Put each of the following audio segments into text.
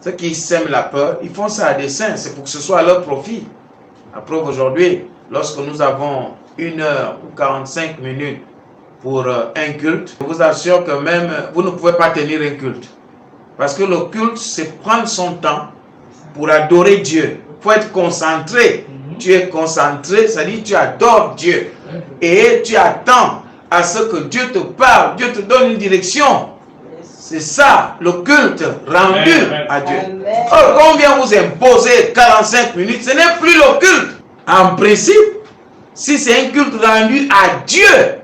Ceux qui sèment la peur, ils font ça à dessein, c'est pour que ce soit à leur profit. La preuve aujourd'hui, lorsque nous avons 1 heure ou 45 minutes pour un culte, je vous assure que même vous ne pouvez pas tenir un culte. Parce que le culte, c'est prendre son temps pour adorer Dieu. Il faut être concentré. Tu es concentré, c'est-à-dire tu adores Dieu. Et tu attends à ce que Dieu te parle, Dieu te donne une direction. C'est ça, le culte rendu à Dieu. Or, quand on vient vous imposer 45 minutes, ce n'est plus le culte. En principe, si c'est un culte rendu à Dieu,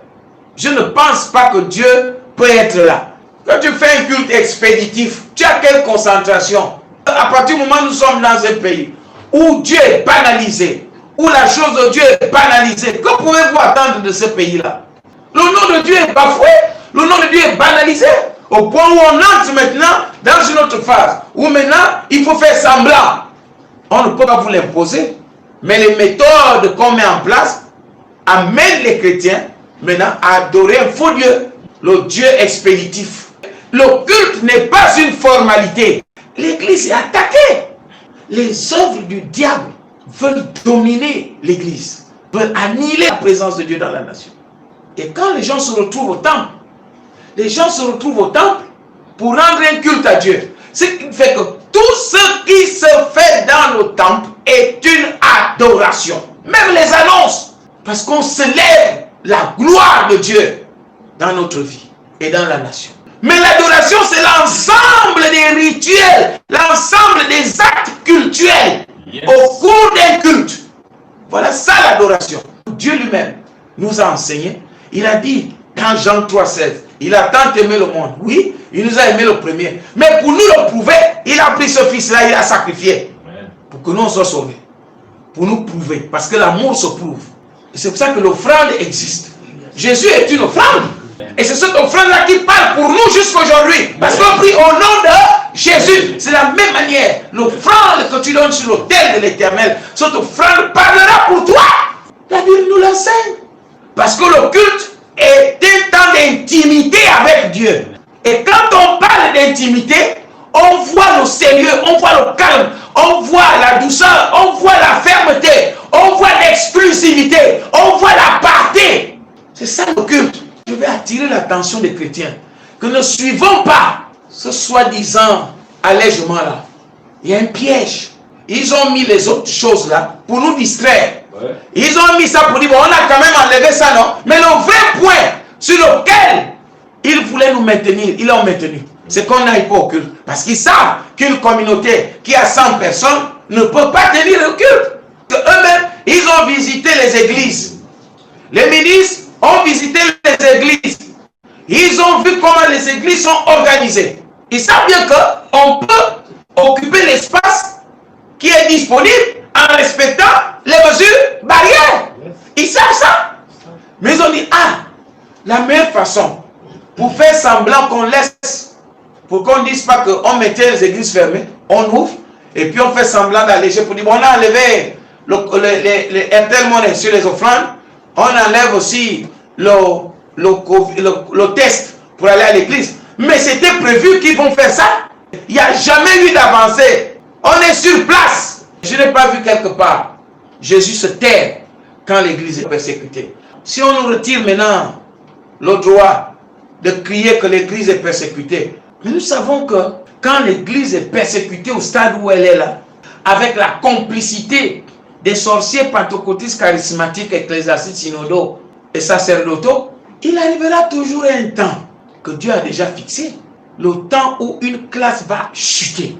je ne pense pas que Dieu peut être là. Quand tu fais un culte expéditif, tu as quelle concentration? À partir du moment où nous sommes dans un pays où Dieu est banalisé, où la chose de Dieu est banalisée, que pouvez-vous attendre de ce pays-là? Le nom de Dieu est bafoué, le nom de Dieu est banalisé, au point où on entre maintenant dans une autre phase, où maintenant il faut faire semblant. On ne peut pas vous l'imposer, mais les méthodes qu'on met en place amènent les chrétiens maintenant à adorer un faux Dieu, le Dieu expéditif. Le culte n'est pas une formalité. L'église est attaquée. Les œuvres du diable veulent dominer l'église, veulent annihiler la présence de Dieu dans la nation. Et quand les gens se retrouvent au temple, les gens se retrouvent au temple pour rendre un culte à Dieu. Ce qui fait que tout ce qui se fait dans le temple est une adoration. Même les annonces. Parce qu'on célèbre la gloire de Dieu dans notre vie et dans la nation. Mais l'adoration, c'est l'ensemble des rituels, l'ensemble des actes cultuels au cours d'un culte. Voilà ça l'adoration. Dieu lui-même nous a enseigné. Il a dit dans Jean 3,16, il a tant aimé le monde. Oui, il nous a aimé le premier. Mais pour nous le prouver, il a pris ce fils-là, il a sacrifié. Pour que nous soyons sauvés. Pour nous prouver. Parce que l'amour se prouve. Et c'est pour ça que l'offrande existe. Jésus est une offrande. Et c'est cette offrande-là qui parle pour nous jusqu'à aujourd'hui. Parce qu'on prie au nom de Jésus. C'est la même manière. L'offrande que tu donnes sur l'autel de l'Éternel, cette offrande parlera pour toi. La Bible nous l'enseigne. Parce que le culte est un temps d'intimité avec Dieu. Et quand on parle d'intimité, on voit le sérieux, on voit le calme, on voit la douceur, on voit la fermeté, on voit l'exclusivité, on voit la parté. C'est ça le culte. Je vais attirer l'attention des chrétiens que ne suivons pas ce soi-disant allègement là. Il y a un piège. Ils ont mis les autres choses là pour nous distraire. Ouais. Ils ont mis ça pour dire, bon, on a quand même enlevé ça, non? Mais le vrai point sur lequel ils voulaient nous maintenir, ils l'ont maintenu. C'est qu'on n'aille pas au culte. Parce qu'ils savent qu'une communauté qui a 100 personnes ne peut pas tenir le culte. Eux-mêmes, ils ont visité les églises. Les ministres ont visité les églises. Ils ont vu comment les églises sont organisées. Ils savent bien qu'on peut occuper l'espace qui est disponible en respectant les mesures barrières. Ils savent ça. Mais ils ont dit, ah, la meilleure façon pour faire semblant qu'on laisse, pour qu'on ne dise pas qu'on mettait les églises fermées, on ouvre et puis on fait semblant d'alléger pour dire, bon, on a enlevé un tel monnaie sur les offrandes, on enlève aussi le test pour aller à l'église. Mais c'était prévu qu'ils vont faire ça. Il n'y a jamais eu d'avancée. On est sur place. Je n'ai pas vu quelque part Jésus se taire quand l'église est persécutée. Si on nous retire maintenant le droit de crier que l'église est persécutée, mais nous savons que quand l'église est persécutée au stade où elle est là, avec la complicité des sorciers pentecôtistes charismatiques, ecclésiastiques, synodaux et sacerdotaux, il arrivera toujours un temps que Dieu a déjà fixé, le temps où une classe va chuter.